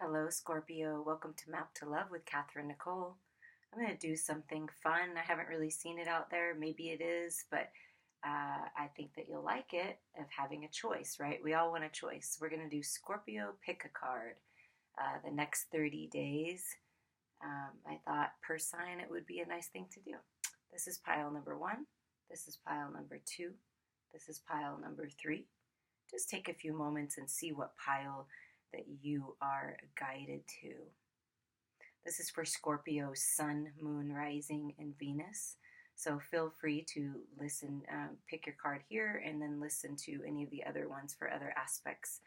Hello, Scorpio. Welcome to Map to Love with Katherine Nichole. I'm going to do something fun. I haven't really seen it out there. Maybe it is, but I think that you'll like it of having a choice, right? We all want a choice. We're going to do Scorpio pick a card the next 30 days. I thought per sign it would be a nice thing to do. This is pile number one. This is pile number two. This is pile number three. Just take a few moments and see what pile that you are guided to. This is for Scorpio Sun, Moon, Rising, and Venus. So feel free to listen, pick your card here, and then listen to any of the other ones for other aspects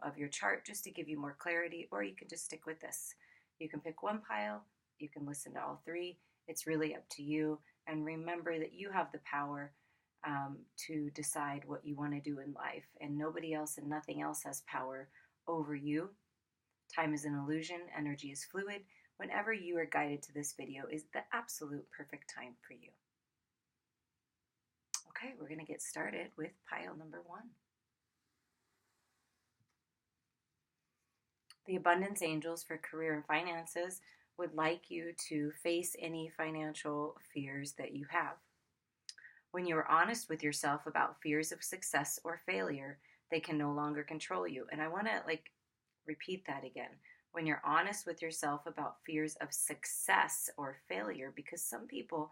of your chart just to give you more clarity, or you can just stick with this. You can pick one pile, you can listen to all three. It's really up to you. And remember that you have the power to decide what you want to do in life, and nobody else and nothing else has power over you. Time is an illusion, energy is fluid. Whenever you are guided to this video is the absolute perfect time for you. Okay, we're going to get started with pile number one. The abundance angels for career and finances would like you to face any financial fears that you have. When you are honest with yourself about fears of success or failure, they can no longer control you. And I want to repeat that again. When you're honest with yourself about fears of success or failure, because some people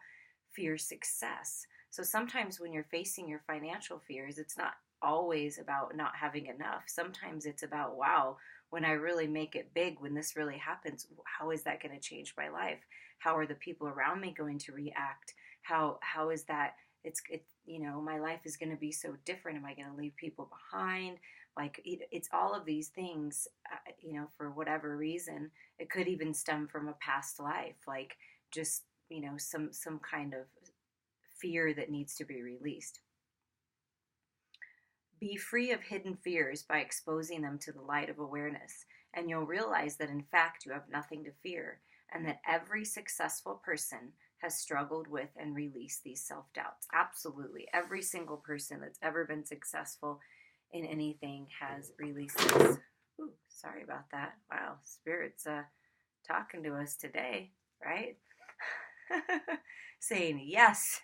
fear success. So sometimes when you're facing your financial fears, it's not always about not having enough. Sometimes it's about, wow, when I really make it big, when this really happens, how is that going to change my life? How are the people around me going to react? How is that? My life is going to be so different. Am I going to leave people behind? It's all of these things, for whatever reason. It could even stem from a past life, some kind of fear that needs to be released. Be free of hidden fears by exposing them to the light of awareness, and you'll realize that in fact you have nothing to fear, and that every successful person has struggled with and released these self-doubts. Absolutely. Every single person that's ever been successful in anything has released this. Ooh, sorry about that. Wow, Spirit's talking to us today, right? Saying, yes,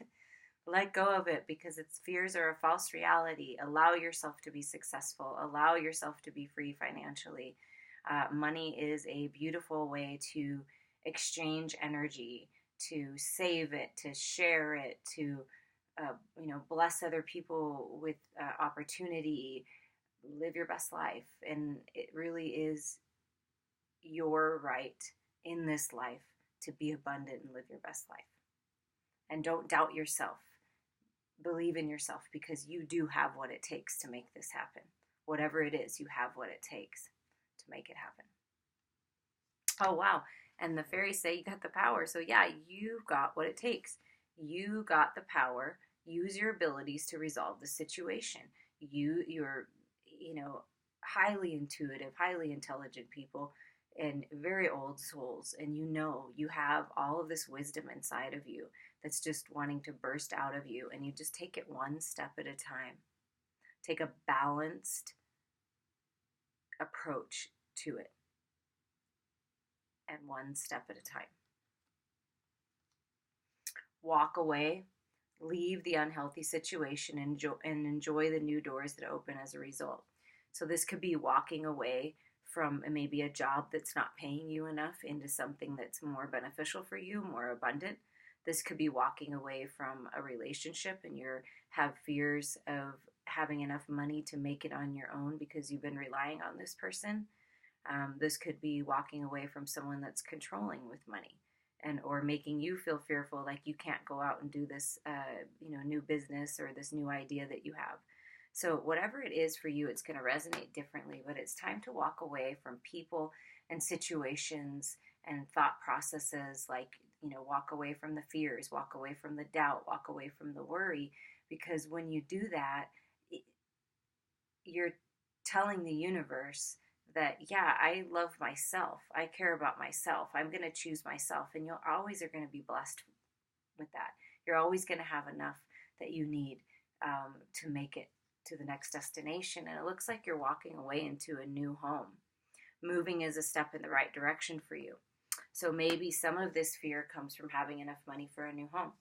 let go of it, because its fears are a false reality. Allow yourself to be successful. Allow yourself to be free financially. Money is a beautiful way to exchange energy, to save it, to share it, to bless other people with opportunity, live your best life. And it really is your right in this life to be abundant and live your best life. And don't doubt yourself. Believe in yourself, because you do have what it takes to make this happen. Whatever it is, you have what it takes to make it happen. Oh, wow. And the fairies say you got the power. So yeah, you've got what it takes. You got the power. Use your abilities to resolve the situation. You're highly intuitive, highly intelligent people, and very old souls. And you have all of this wisdom inside of you that's just wanting to burst out of you. And you just take it one step at a time. Take a balanced approach to it. And one step at a time. Walk away, leave the unhealthy situation, and enjoy the new doors that open as a result. So this could be walking away from maybe a job that's not paying you enough into something that's more beneficial for you, more abundant. This could be walking away from a relationship and you have fears of having enough money to make it on your own because you've been relying on this person. This could be walking away from someone that's controlling with money, or making you feel fearful, like you can't go out and do this, new business or this new idea that you have. So whatever it is for you, it's going to resonate differently. But it's time to walk away from people and situations and thought processes. Walk away from the fears, walk away from the doubt, walk away from the worry. Because when you do that, you're telling the universe that, yeah, I love myself. I care about myself. I'm going to choose myself. And you always are going to be blessed with that. You're always going to have enough that you need to make it to the next destination. And it looks like you're walking away into a new home. moving is a step in the right direction for you. So maybe some of this fear comes from having enough money for a new home,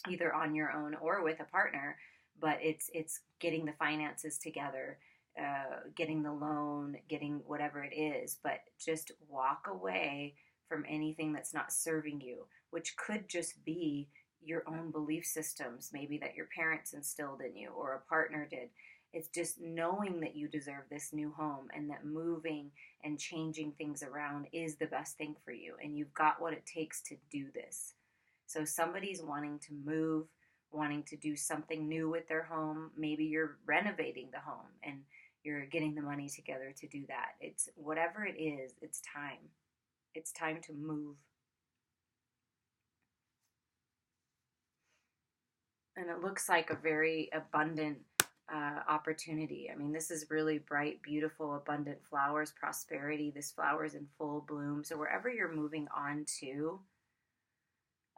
either on your own or with a partner, but it's getting the finances together, getting the loan, getting whatever it is, but just walk away from anything that's not serving you, which could just be your own belief systems, maybe that your parents instilled in you or a partner did. It's just knowing that you deserve this new home and that moving and changing things around is the best thing for you. And you've got what it takes to do this. So somebody's wanting to move, wanting to do something new with their home. Maybe you're renovating the home and you're getting the money together to do that. It's whatever it is, it's time. It's time to move. And it looks like a very abundant opportunity. I mean, this is really bright, beautiful, abundant flowers, prosperity. This flower's in full bloom. So wherever you're moving on to,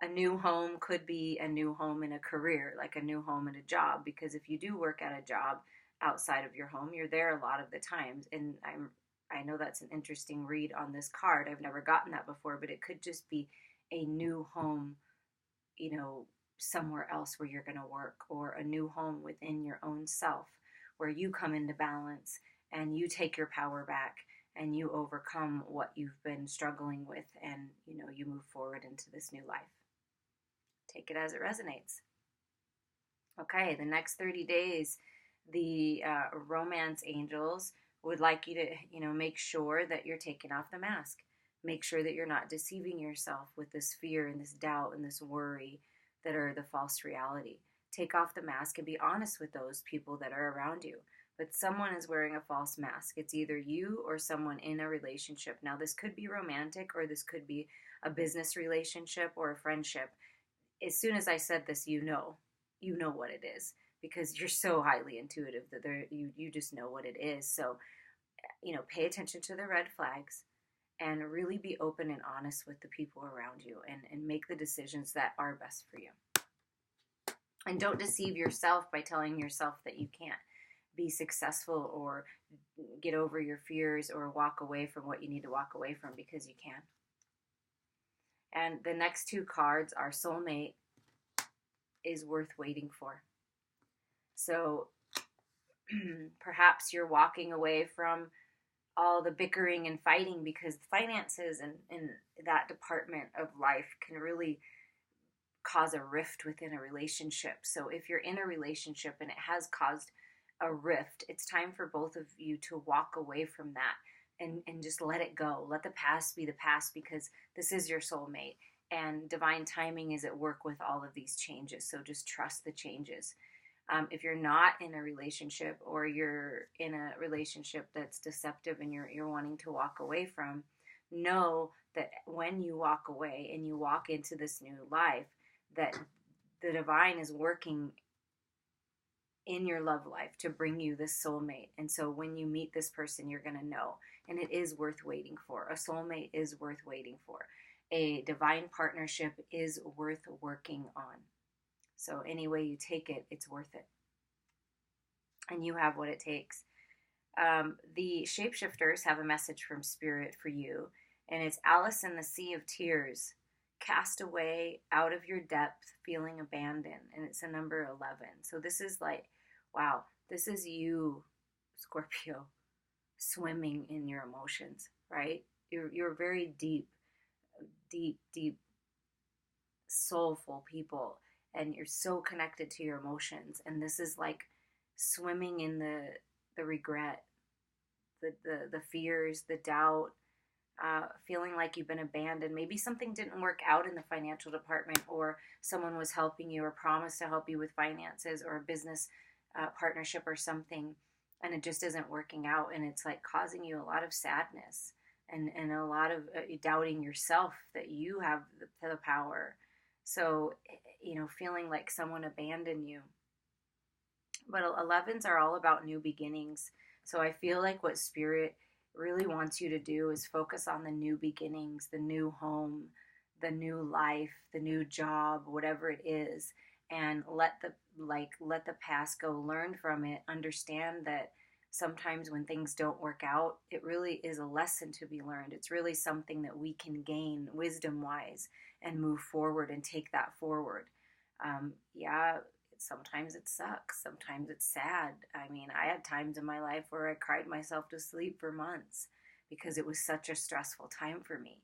a new home could be a new home in a career, like a new home in a job, because if you do work at a job outside of your home, you're there a lot of the times. And I know that's an interesting read on this card. I've never gotten that before, but it could just be a new home, you know, somewhere else where you're going to work, or a new home within your own self where you come into balance and you take your power back and you overcome what you've been struggling with, and you know, you move forward into this new life. Take it as it resonates. Okay, the next 30 days, the romance angels would like you to, you know, make sure that you're taking off the mask. Make sure that you're not deceiving yourself with this fear and this doubt and this worry that are the false reality. Take off the mask and be honest with those people that are around you. But someone is wearing a false mask. It's either you or someone in a relationship. Now, this could be romantic, or this could be a business relationship or a friendship. As soon as I said this, you know what it is, because you're so highly intuitive that you just know what it is. So, you know, pay attention to the red flags and really be open and honest with the people around you, and make the decisions that are best for you. And don't deceive yourself by telling yourself that you can't be successful or get over your fears or walk away from what you need to walk away from, because you can. And the next two cards are soulmate is worth waiting for. So perhaps you're walking away from all the bickering and fighting because finances and that department of life can really cause a rift within a relationship. So if you're in a relationship and it has caused a rift, it's time for both of you to walk away from that and just let it go. Let the past be the past, because this is your soulmate and divine timing is at work with all of these changes. So just trust the changes. If you're not in a relationship, or you're in a relationship that's deceptive and you're wanting to walk away from, know that when you walk away and you walk into this new life, that the divine is working in your love life to bring you this soulmate. And so when you meet this person, you're going to know. And it is worth waiting for. A soulmate is worth waiting for. A divine partnership is worth working on. So any way you take it, it's worth it. And you have what it takes. The shapeshifters have a message from Spirit for you. And it's Alice in the Sea of Tears. Cast away out of your depth, feeling abandoned. And it's a number 11. So this is like, wow, this is you, Scorpio, swimming in your emotions, right? You're very deep, soulful people, and you're so connected to your emotions. And this is like swimming in the regret, the fears, the doubt, feeling like you've been abandoned. Maybe something didn't work out in the financial department, or someone was helping you or promised to help you with finances or a business partnership or something, and it just isn't working out, and it's like causing you a lot of sadness and a lot of doubting yourself that you have the power. So, you know, feeling like someone abandoned you. But 11s are all about new beginnings. So I feel like what Spirit really wants you to do is focus on the new beginnings, the new home, the new life, the new job, whatever it is, and let the past go, learn from it, understand that sometimes when things don't work out, it really is a lesson to be learned. It's really something that we can gain wisdom-wise and move forward and take that forward. Yeah, sometimes it sucks. Sometimes it's sad. I mean, I had times in my life where I cried myself to sleep for months because it was such a stressful time for me.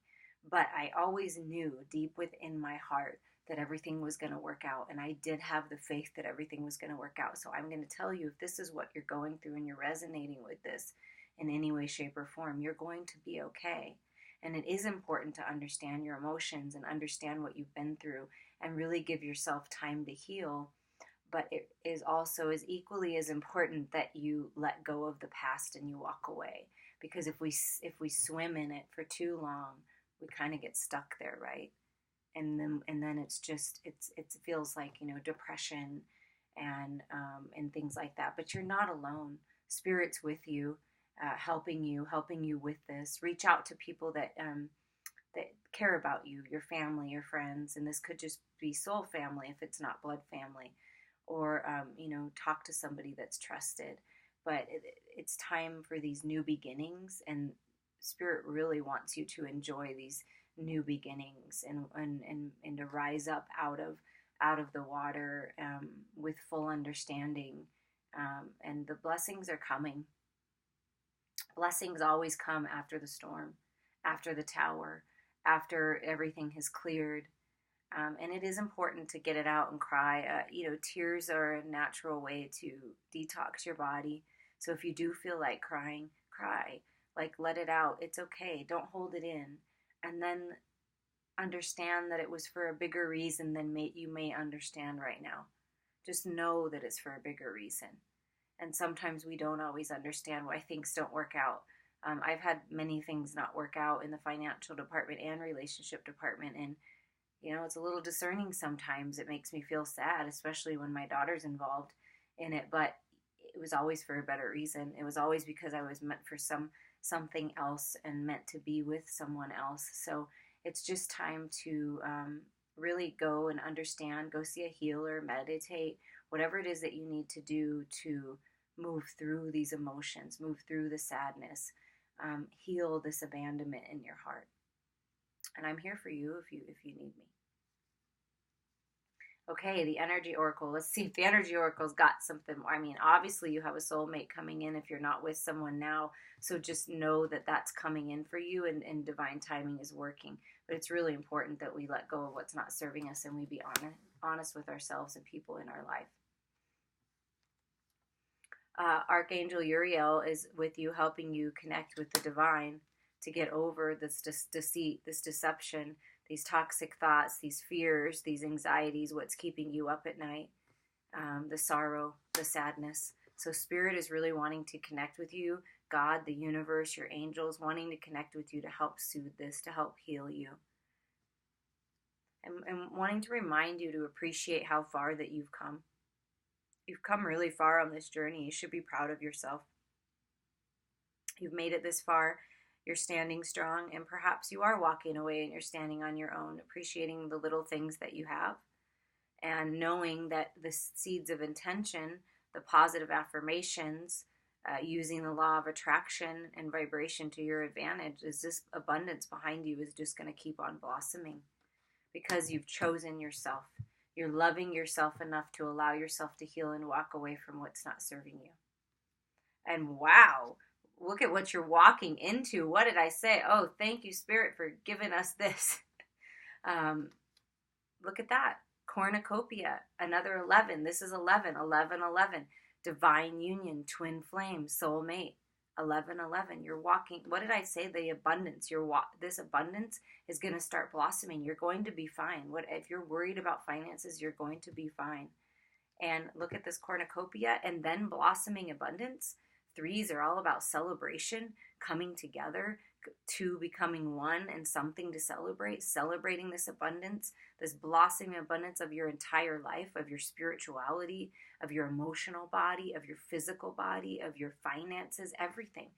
But I always knew deep within my heart that everything was going to work out. And I did have the faith that everything was going to work out. So I'm going to tell you, if this is what you're going through and you're resonating with this in any way, shape, or form, you're going to be okay. And it is important to understand your emotions and understand what you've been through and really give yourself time to heal. But it is also as equally as important that you let go of the past and you walk away. Because if we swim in it for too long, we kind of get stuck there, right? And then it's just it feels like, you know, depression and things like that. But you're not alone. Spirit's with you, helping you with this. Reach out to people that care about you, your family, your friends, and this could just be soul family if it's not blood family, or you know, talk to somebody that's trusted. But it's time for these new beginnings, and Spirit really wants you to enjoy these new beginnings and to rise up out of the water with full understanding. And the blessings are coming. Blessings always come after the storm, after the tower, after everything has cleared. And it is important to get it out and cry. You know, tears are a natural way to detox your body. So if you do feel like crying, cry. Like, let it out. It's okay. Don't hold it in. And then understand that it was for a bigger reason than you may understand right now. Just know that it's for a bigger reason. And sometimes we don't always understand why things don't work out. I've had many things not work out in the financial department and relationship department. And, you know, it's a little discerning sometimes. It makes me feel sad, especially when my daughter's involved in it. But it was always for a better reason. It was always because I was meant for something else and meant to be with someone else. So it's just time to really go and understand, go see a healer, meditate, whatever it is that you need to do to move through these emotions, move through the sadness, heal this abandonment in your heart. And I'm here for you if you need me. Okay, the energy oracle. Let's see if the energy oracle's got something. I mean, obviously you have a soulmate coming in if you're not with someone now. So just know that that's coming in for you, and divine timing is working. But it's really important that we let go of what's not serving us and we be honest with ourselves and people in our life. Archangel Uriel is with you, helping you connect with the divine to get over this deceit, this deception, these toxic thoughts, these fears, these anxieties, what's keeping you up at night, the sorrow, the sadness. So Spirit is really wanting to connect with you. God, the universe, your angels, wanting to connect with you to help soothe this, to help heal you. And wanting to remind you to appreciate how far that you've come. You've come really far on this journey. You should be proud of yourself. You've made it this far. You're standing strong, and perhaps you are walking away and you're standing on your own, appreciating the little things that you have, and knowing that the seeds of intention, the positive affirmations, using the law of attraction and vibration to your advantage, is this abundance behind you is just going to keep on blossoming because you've chosen yourself. You're loving yourself enough to allow yourself to heal and walk away from what's not serving you. And wow, look at what you're walking into. What did I say? Oh, thank you, Spirit, for giving us this. Look at that. Cornucopia, another 11. This is 11, 11, 11. Divine union, twin flame, soulmate. 11, 11. You're walking. What did I say? The abundance. This abundance is going to start blossoming. You're going to be fine. If you're worried about finances, you're going to be fine. And look at this cornucopia and then blossoming abundance. Threes are all about celebration, coming together, two becoming one and something to celebrate, celebrating this abundance, this blossoming abundance of your entire life, of your spirituality, of your emotional body, of your physical body, of your finances, everything.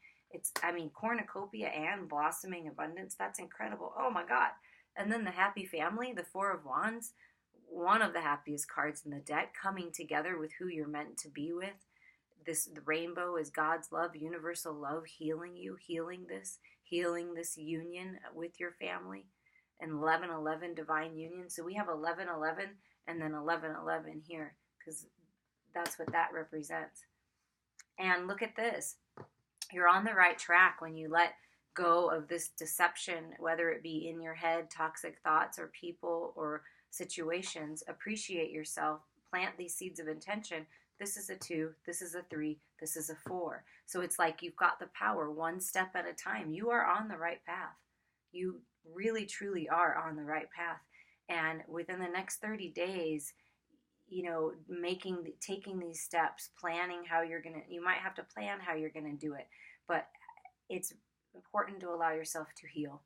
Cornucopia and blossoming abundance, that's incredible. Oh my God. And then the happy family, the Four of Wands, one of the happiest cards in the deck, coming together with who you're meant to be with. the rainbow is God's love, universal love, healing you, healing this union with your family. And 11:11 divine union. So we have 11:11 and then 11:11 here, because that's what that represents. And look at this. You're on the right track when you let go of this deception, whether it be in your head, toxic thoughts, or people, or situations. Appreciate yourself. Plant these seeds of intention. This is a 2, this is a 3, this is a 4. So it's like you've got the power, one step at a time. You are on the right path. You really, truly are on the right path. And within the next 30 days, you know, taking these steps, planning how you might have to plan how you're going to do it, but it's important to allow yourself to heal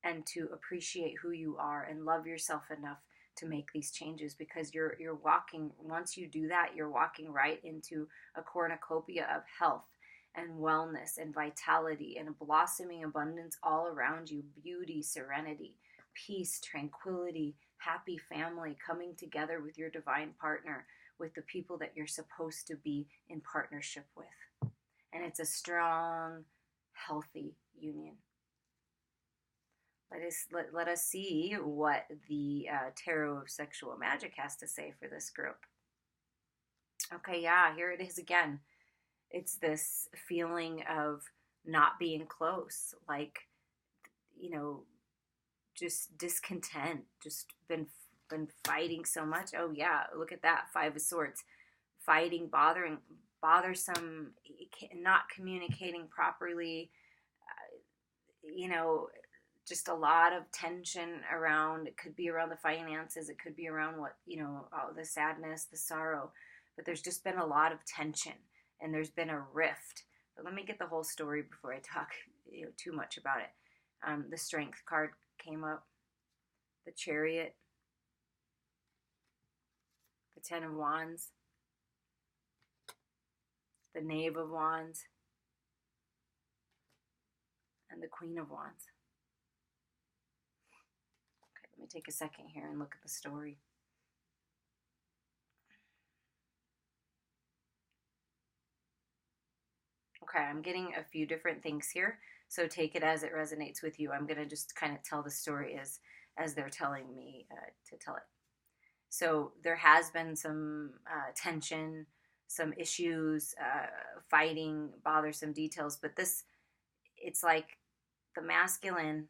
and to appreciate who you are and love yourself enough to make these changes, because you're walking, once you do that, you're walking right into a cornucopia of health and wellness and vitality and a blossoming abundance all around you. Beauty, serenity, peace, tranquility, happy family, coming together with your divine partner, with the people that you're supposed to be in partnership with. And it's a strong, healthy union. Let us see what the Tarot of Sexual Magic has to say for this group. Okay, yeah, here it is again. It's this feeling of not being close, like, you know, just discontent, just been fighting so much. Oh yeah, look at that, 5 of Swords. Fighting, bothersome, not communicating properly, you know, just a lot of tension around. It could be around the finances, it could be around what, you know, the sadness, the sorrow, but there's just been a lot of tension and there's been a rift. But let me get the whole story before I talk, you know, too much about it. The Strength card came up, the Chariot, the 10 of Wands, the Knave of Wands, and the Queen of Wands. Okay, let me take a second here and look at the story. Okay, I'm getting a few different things here, so take it as it resonates with you. I'm going to just kind of tell the story as they're telling me to tell it. So there has been some tension, some issues, fighting, bothersome details, but it's like the masculine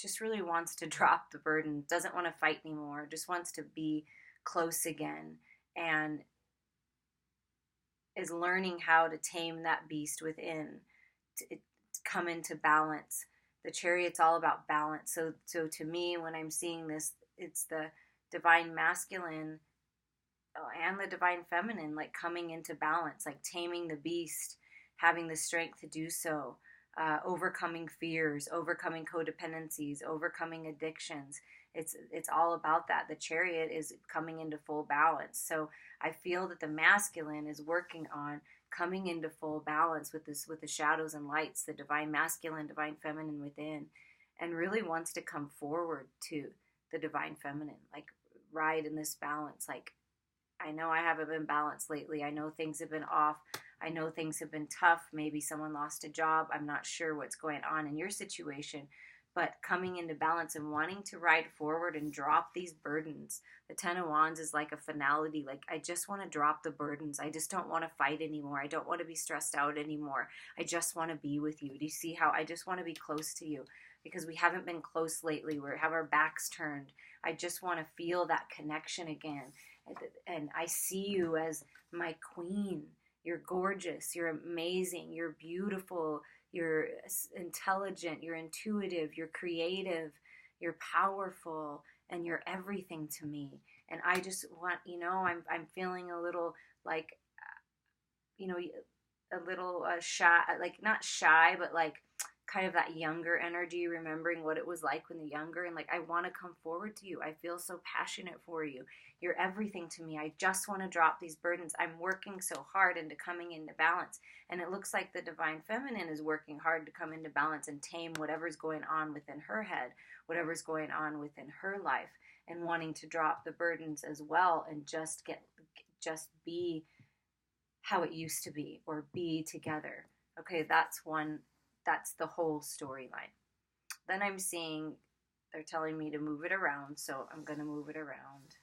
just really wants to drop the burden, doesn't want to fight anymore, just wants to be close again, and is learning how to tame that beast within, to come into balance. The Chariot's all about balance. So to me, when I'm seeing this, it's the divine masculine and the divine feminine, like coming into balance, like taming the beast, having the strength to do so, overcoming fears, overcoming codependencies, overcoming addictions. It's all about that. The Chariot is coming into full balance. So I feel that the masculine is working on coming into full balance with the shadows and lights, the divine masculine, divine feminine within, and really wants to come forward to the divine feminine, like ride in this balance. Like, I know I haven't been balanced lately. I know things have been off. I know things have been tough. Maybe someone lost a job. I'm not sure what's going on in your situation, but coming into balance and wanting to ride forward and drop these burdens. The 10 of Wands is like a finality. Like, I just want to drop the burdens. I just don't want to fight anymore. I don't want to be stressed out anymore. I just want to be with you. Do you see how I just want to be close to you? Because we haven't been close lately. We have our backs turned. I just want to feel that connection again. And I see you as my queen. You're gorgeous. You're amazing. You're beautiful. You're intelligent. You're intuitive. You're creative. You're powerful. And you're everything to me. And I just want, you know, I'm feeling a little like, you know, a little shy, like not shy, but like kind of that younger energy, remembering what it was like when you're younger, and like, I want to come forward to you. I feel so passionate for you. You're everything to me. I just want to drop these burdens. I'm working so hard into coming into balance, and it looks like the divine feminine is working hard to come into balance and tame whatever's going on within her head, whatever's going on within her life, and wanting to drop the burdens as well and just be how it used to be or be together. Okay, that's the whole storyline. Then I'm seeing they're telling me to move it around, so I'm going to move it around.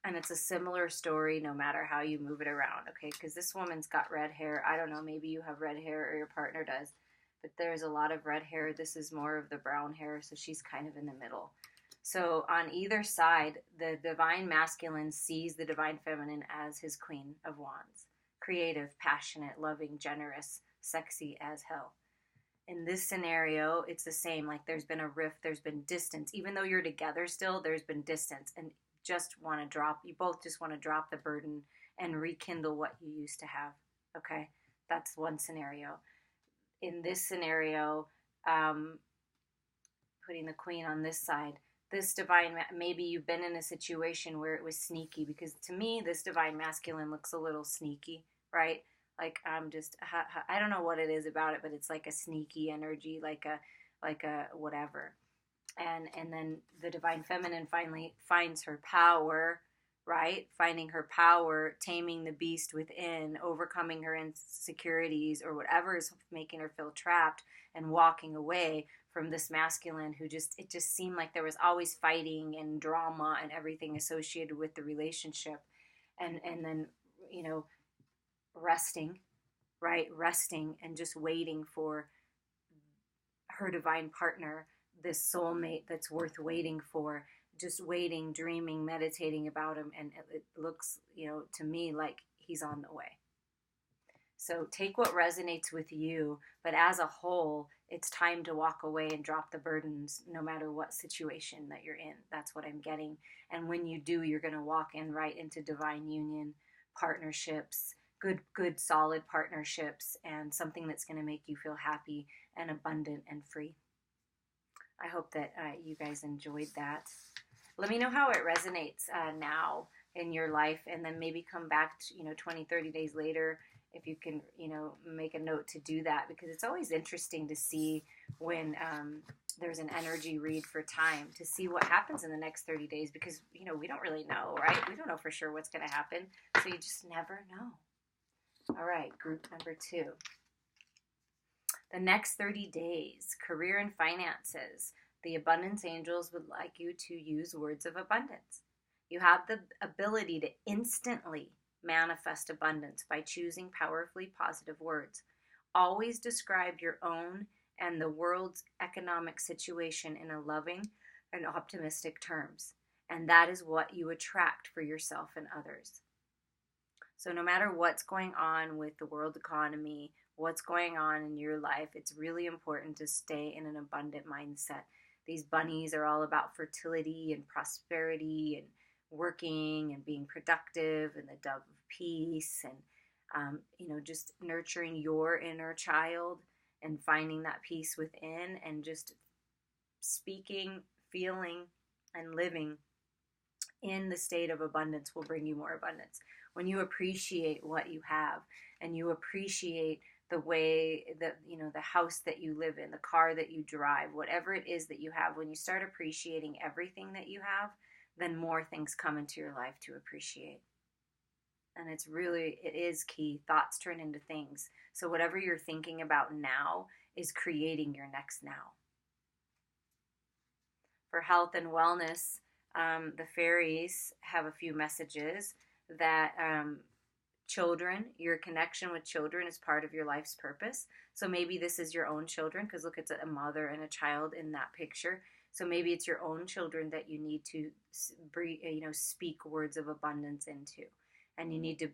And it's a similar story no matter how you move it around, okay? Because this woman's got red hair. I don't know, maybe you have red hair or your partner does, but there's a lot of red hair. This is more of the brown hair, so she's kind of in the middle. So on either side, the divine masculine sees the divine feminine as his queen of wands. Creative, passionate, loving, generous, sexy as hell. In this scenario, it's the same. Like there's been a rift, there's been distance. Even though you're together still, there's been distance. And you both just want to drop the burden and rekindle what you used to have. Okay? That's one scenario. In this scenario, putting the queen on this side, this divine, maybe you've been in a situation where it was sneaky, because to me, this divine masculine looks a little sneaky, right? Like I don't know what it is about it, but it's like a sneaky energy, like a whatever. And then the divine feminine finally finds her power, right? Finding her power, taming the beast within, overcoming her insecurities or whatever is making her feel trapped, and walking away from this masculine who it just seemed like there was always fighting and drama and everything associated with the relationship. And then, resting, right? Resting and just waiting for her divine partner, this soulmate that's worth waiting for, just waiting, dreaming, meditating about him. And it looks, to me like he's on the way. So take what resonates with you, but as a whole, it's time to walk away and drop the burdens no matter what situation that you're in. That's what I'm getting. And when you do, you're going to walk in right into divine union, partnerships, good, solid partnerships, and something that's going to make you feel happy and abundant and free. I hope that you guys enjoyed that. Let me know how it resonates now in your life, and then maybe come back to, 20, 30 days later if you can, make a note to do that, because it's always interesting to see when there's an energy read for time, to see what happens in the next 30 days, because, we don't really know, right? We don't know for sure what's going to happen, so you just never know. All right, group number 2. The next 30 days, career and finances. The abundance angels would like you to use words of abundance. You have the ability to instantly manifest abundance by choosing powerfully positive words. Always describe your own and the world's economic situation in a loving and optimistic terms. And that is what you attract for yourself and others. So no matter what's going on with the world economy, what's going on in your life, it's really important to stay in an abundant mindset. These bunnies are all about fertility and prosperity and working and being productive, and the dove of peace, and just nurturing your inner child and finding that peace within, and just speaking, feeling, and living in the state of abundance will bring you more abundance. When you appreciate what you have, and you appreciate the way that, the house that you live in, the car that you drive, whatever it is that you have, when you start appreciating everything that you have, then more things come into your life to appreciate. And it is key. Thoughts turn into things. So whatever you're thinking about now is creating your next now. For health and wellness, the fairies have a few messages that children, your connection with children is part of your life's purpose. So maybe this is your own children, because look, it's a mother and a child in that picture. So maybe it's your own children that you need to speak words of abundance into, and you need to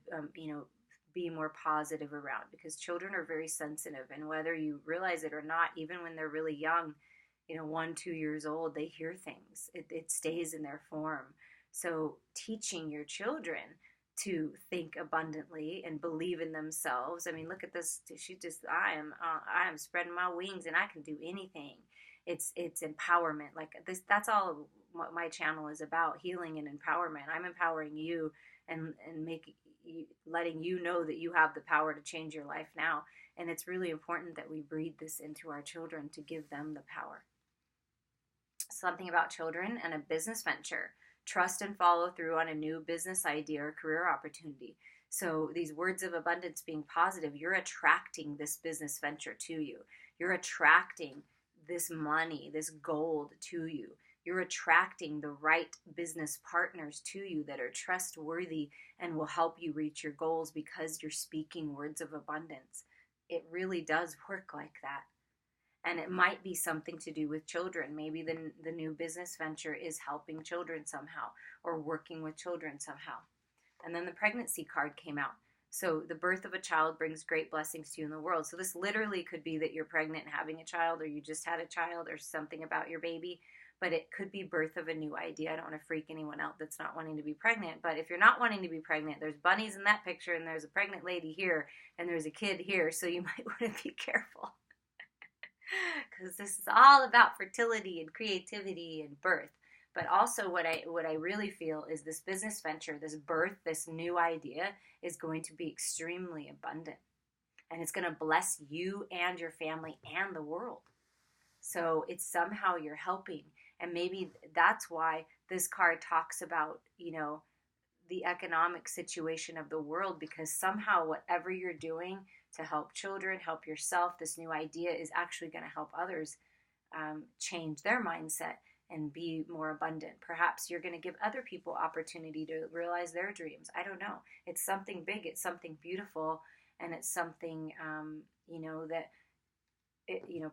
be more positive around, because children are very sensitive, and whether you realize it or not, even when they're really young, 1, 2 years old, they hear things. It stays in their form. So teaching your children to think abundantly and believe in themselves. I mean, look at this. I am spreading my wings and I can do anything. It's empowerment. Like this, that's all what my channel is about, healing and empowerment. I'm empowering you and letting you know that you have the power to change your life now. And it's really important that we breed this into our children to give them the power. Something about children and a business venture. Trust and follow through on a new business idea or career opportunity. So these words of abundance being positive, you're attracting this business venture to you. You're attracting this money, this gold to you. You're attracting the right business partners to you that are trustworthy and will help you reach your goals because you're speaking words of abundance. It really does work like that. And it might be something to do with children. Maybe the new business venture is helping children somehow or working with children somehow. And then the pregnancy card came out. So the birth of a child brings great blessings to you in the world. So this literally could be that you're pregnant and having a child, or you just had a child, or something about your baby. But it could be birth of a new idea. I don't want to freak anyone out that's not wanting to be pregnant. But if you're not wanting to be pregnant, there's bunnies in that picture, and there's a pregnant lady here, and there's a kid here. So you might want to be careful. Because this is all about fertility and creativity and birth. But also what I really feel is this business venture, this birth, this new idea is going to be extremely abundant. And it's going to bless you and your family and the world. So it's somehow you're helping. And maybe that's why this card talks about, the economic situation of the world, because somehow whatever you're doing to help children, help yourself, this new idea is actually going to help others change their mindset and be more abundant. Perhaps you're going to give other people opportunity to realize their dreams. I don't know. It's something big. It's something beautiful. And it's something,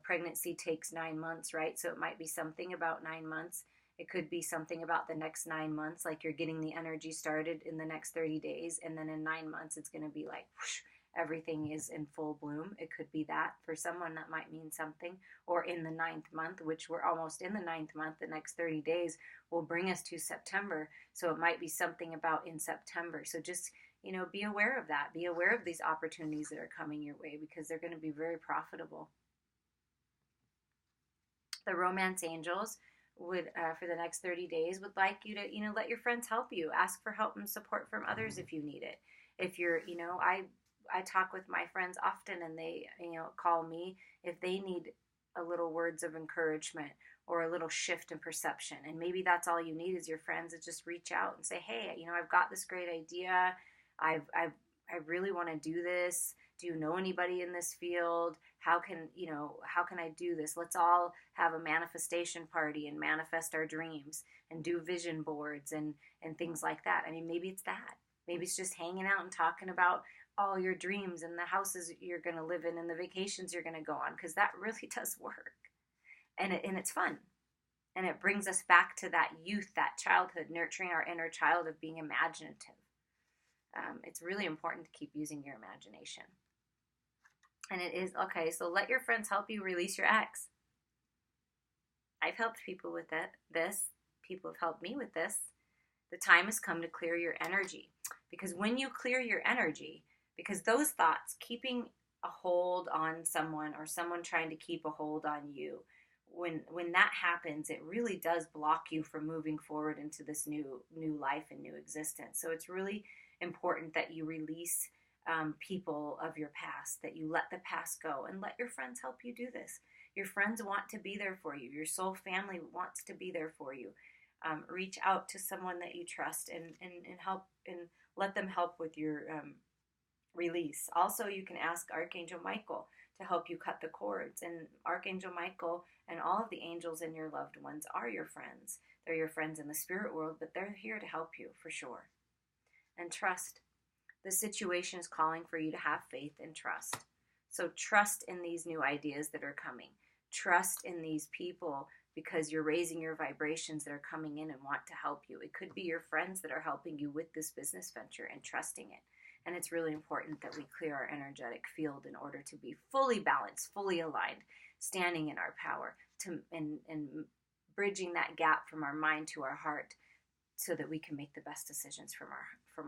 pregnancy takes 9 months, right? So it might be something about 9 months. It could be something about the next 9 months, like you're getting the energy started in the next 30 days. And then in 9 months, it's going to be like, whoosh, everything is in full bloom. It could be that. For someone, that might mean something. Or in the 9th month, which we're almost in the 9th month, the next 30 days will bring us to September. So it might be something about in September. So just, be aware of that. Be aware of these opportunities that are coming your way, because they're going to be very profitable. The romance angels would, for the next 30 days, would like you to, let your friends help you. Ask for help and support from others if you need it. If you're, I talk with my friends often, and they, call me if they need a little words of encouragement or a little shift in perception. And maybe that's all you need is your friends to just reach out and say, hey, I've got this great idea. I really want to do this. Do you know anybody in this field? How can I do this? Let's all have a manifestation party and manifest our dreams and do vision boards and things like that. Maybe it's that. Maybe it's just hanging out and talking about all your dreams and the houses you're going to live in and the vacations you're going to go on, because that really does work. And it's fun. And it brings us back to that youth, that childhood, nurturing our inner child of being imaginative. It's really important to keep using your imagination. And it is, okay, so let your friends help you release your ex. I've helped people with this. People have helped me with this. The time has come to clear your energy. Because when you clear your energy, because those thoughts, keeping a hold on someone or someone trying to keep a hold on you, when that happens, it really does block you from moving forward into this new life and new existence. So it's really important that you release people of your past, that you let the past go, and let your friends help you do this. Your friends want to be there for you. Your soul family wants to be there for you. Reach out to someone that you trust and help, and let them help with your release. Also, you can ask Archangel Michael to help you cut the cords. And Archangel Michael and all of the angels and your loved ones are your friends. They're your friends in the spirit world, but they're here to help you for sure. And trust. The situation is calling for you to have faith and trust. So trust in these new ideas that are coming. Trust in these people, because you're raising your vibrations that are coming in and want to help you. It could be your friends that are helping you with this business venture and trusting it. And it's really important that we clear our energetic field in order to be fully balanced, fully aligned, standing in our power, and bridging that gap from our mind to our heart, so that we can make the best decisions from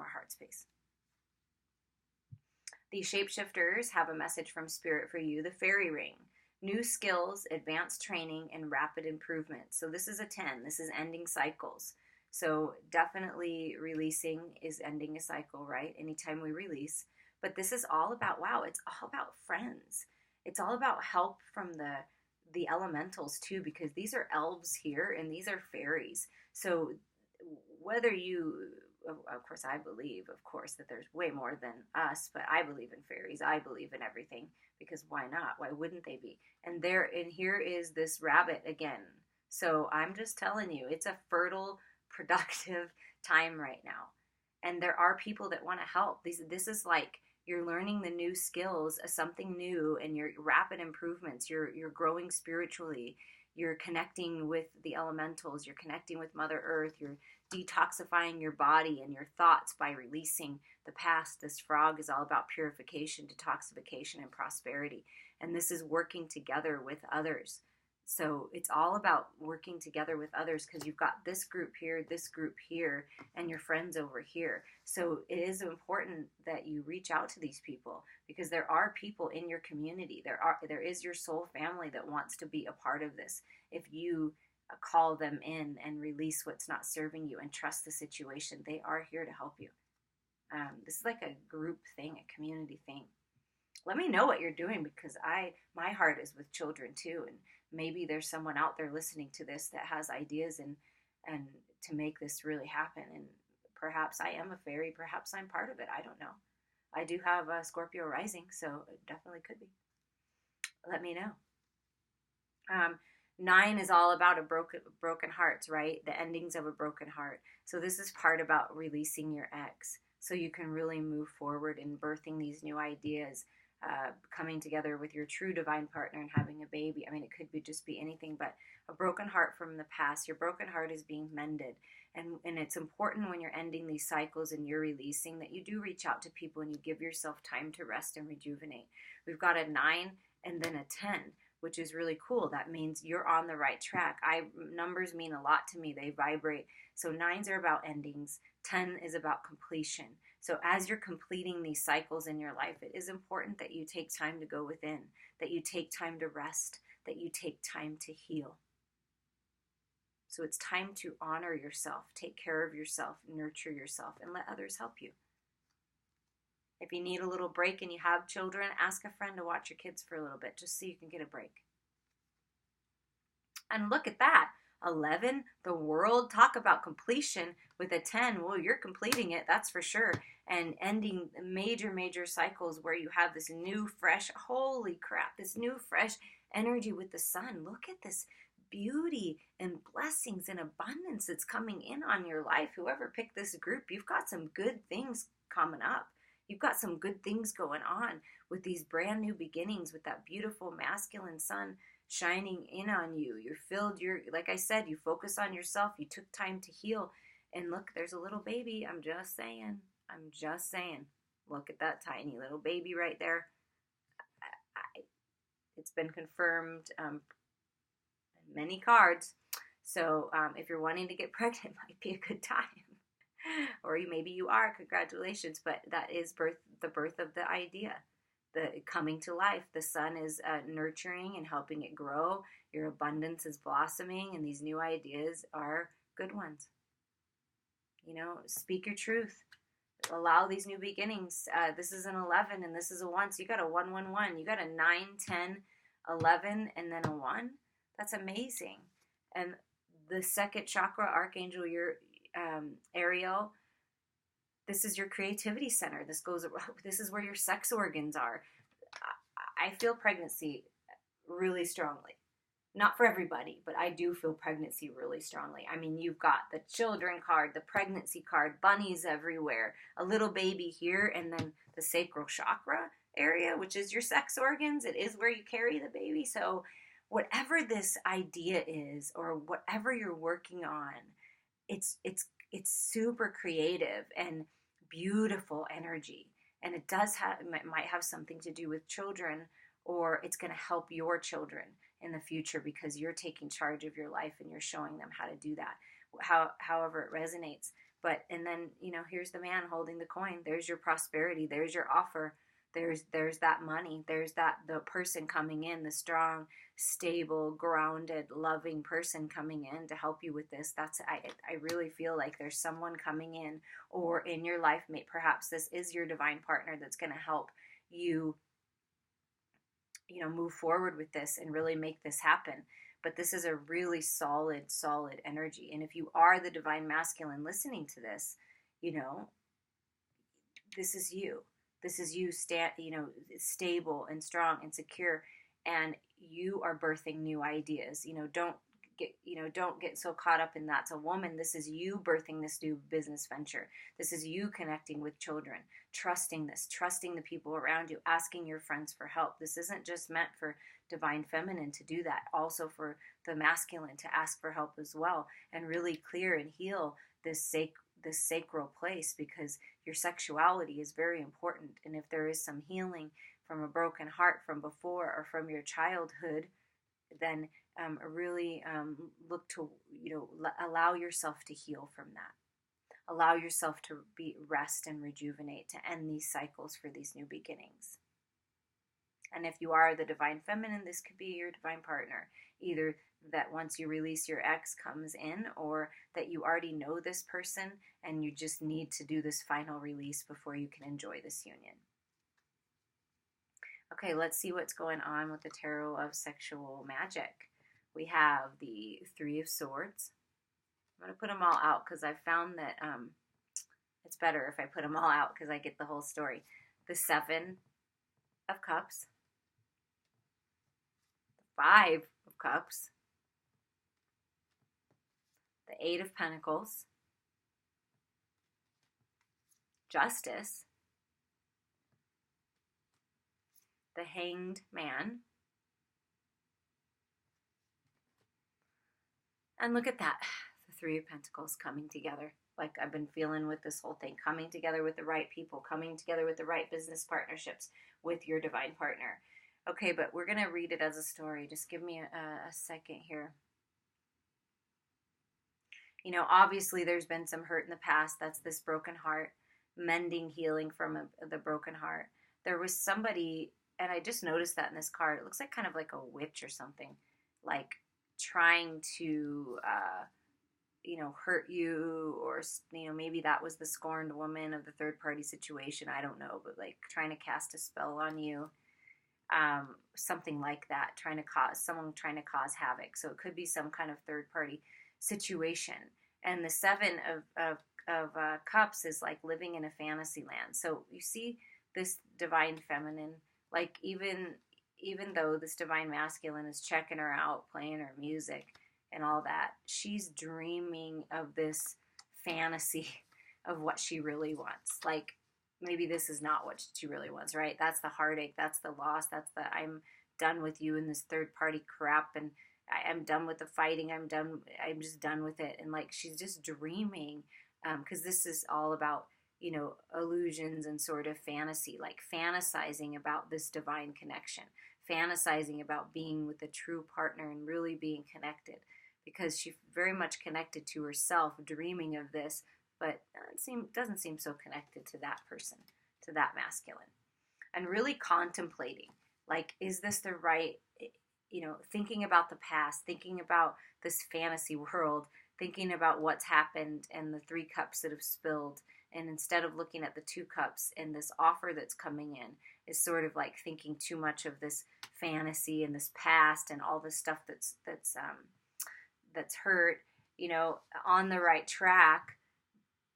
our heart space. These shapeshifters have a message from Spirit for you, the fairy ring. New skills, advanced training, and rapid improvement. So this is a 10. This is ending cycles. So definitely releasing is ending a cycle, right? Anytime we release. But this is all about, it's all about friends. It's all about help from the elementals too, because these are elves here and these are fairies. So whether you, of course, I believe, of course, that there's way more than us, but I believe in fairies. I believe in everything, because why not? Why wouldn't they be? And here is this rabbit again. So I'm just telling you, it's a fertile, productive time right now. And there are people that want to help. This is like you're learning the new skills, something new, and your rapid improvements. You're growing spiritually. You're connecting with the elementals. You're connecting with Mother Earth. You're detoxifying your body and your thoughts by releasing the past. This frog is all about purification, detoxification, and prosperity. And this is working together with others. So it's all about working together with others, because you've got this group here, and your friends over here. So it is important that you reach out to these people, because there are people in your community. There is your soul family that wants to be a part of this. If you call them in and release what's not serving you and trust the situation, they are here to help you. This is like a group thing, a community thing. Let me know what you're doing, because my heart is with children too, and maybe there's someone out there listening to this that has ideas and to make this really happen. And perhaps I am a fairy, perhaps I'm part of it. I don't know. I do have a Scorpio rising, so it definitely could be. Let me know. 9 is all about broken hearts, right? The endings of a broken heart. So this is part about releasing your ex, so you can really move forward in birthing these new ideas. Coming together with your true divine partner and having a baby. I mean, it could just be anything, but a broken heart from the past. Your broken heart is being mended. And it's important when you're ending these cycles and you're releasing, that you do reach out to people and you give yourself time to rest and rejuvenate. We've got a 9 and then a 10, which is really cool. That means you're on the right track. Numbers mean a lot to me. They vibrate. So 9s are about endings. 10 is about completion. So as you're completing these cycles in your life, it is important that you take time to go within, that you take time to rest, that you take time to heal. So it's time to honor yourself, take care of yourself, nurture yourself, and let others help you. If you need a little break and you have children, ask a friend to watch your kids for a little bit, just so you can get a break. And look at that. 11, the world. Talk about completion with a 10. Well, you're completing it, that's for sure. And ending major cycles where you have this new, fresh, holy crap, this new, fresh energy with the sun. Look at this beauty and blessings and abundance that's coming in on your life. Whoever picked this group, you've got some good things coming up. You've got some good things going on with these brand new beginnings, with that beautiful masculine sun shining in on you. Like I said, you focus on yourself. You took time to heal. And look, there's a little baby. I'm just saying. Look at that tiny little baby right there. It's been confirmed in many cards. So if you're wanting to get pregnant, it might be a good time. Or maybe you are. Congratulations. But that is the birth of the idea. The coming to life. The sun is nurturing and helping it grow. Your abundance is blossoming, and these new ideas are good ones. Speak your truth. Allow these new beginnings. This is an 11 and this is a 1. So you got a 1, 1, 1. You got a 9, 10, 11, and then a 1. That's amazing. And the second chakra, Archangel, Ariel, this is your creativity center. This is where your sex organs are. I feel pregnancy really strongly. Not for everybody, but I do feel pregnancy really strongly. I mean, you've got the children card, the pregnancy card, bunnies everywhere, a little baby here, and then the sacral chakra area, which is your sex organs. It is where you carry the baby. So whatever this idea is, or whatever you're working on, it's super creative and beautiful energy. And it might have something to do with children, or it's going to help your children in the future, because you're taking charge of your life and you're showing them how to do that, however it resonates. And then, here's the man holding the coin. There's your prosperity. There's your offer. There's that money. There's the person coming in, the strong, stable, grounded, loving person coming in to help you with this. I really feel like there's someone coming in, or in your life, perhaps this is your divine partner that's going to help you, move forward with this and really make this happen. but this is a really solid, solid energy. And if you are the divine masculine listening to this, you know, this is you. This is you, stable and strong and secure, and you are birthing new ideas. Don't get so caught up in that's a woman. This is you birthing this new business venture. This is you connecting with children, trusting the people around you, asking your friends for help. This isn't just meant for divine feminine to do that, also for the masculine to ask for help as well, and really clear and heal this sacral place, because your sexuality is very important. And if there is some healing from a broken heart from before or from your childhood, then really look to, allow yourself to heal from that. Allow yourself to rest and rejuvenate, to end these cycles for these new beginnings. And if you are the divine feminine, this could be your divine partner. Either that once you release your ex comes in, or that you already know this person and you just need to do this final release before you can enjoy this union. Okay, let's see what's going on with the Tarot of Sexual Magic. We have the Three of Swords. I'm going to put them all out because I found that it's better if I put them all out because I get the whole story. The Seven of Cups. The Five of Cups. The Eight of Pentacles. Justice. The Hanged Man. And look at that, the Three of Pentacles coming together. Like I've been feeling with this whole thing, coming together with the right people, coming together with the right business partnerships with your divine partner. Okay, but we're going to read it as a story. Just give me a second here. Obviously there's been some hurt in the past. That's this broken heart, mending, healing from the broken heart. There was somebody, and I just noticed that in this card. It looks like kind of like a witch or something, like trying to, hurt you, or, maybe that was the scorned woman of the third party situation. I don't know, but like trying to cast a spell on you, something like that, trying to cause havoc. So it could be some kind of third party situation. And the Seven of Cups is like living in a fantasy land. So you see this divine feminine, like even though this divine masculine is checking her out, playing her music and all that, she's dreaming of this fantasy of what she really wants. Like maybe this is not what she really wants, right? That's the heartache, that's the loss, that's the I'm done with you in this third party crap, and I'm done with the fighting, I'm just done with it. And like she's just dreaming, because this is all about illusions and sort of fantasy, like fantasizing about this divine connection, fantasizing about being with a true partner and really being connected, because she's very much connected to herself, dreaming of this, but it doesn't seem so connected to that person, to that masculine, and really contemplating, like, is this the right, thinking about the past, thinking about this fantasy world, thinking about what's happened and the three cups that have spilled. And instead of looking at the two cups and this offer that's coming in, is sort of like thinking too much of this fantasy and this past and all this stuff that's hurt, on the right track,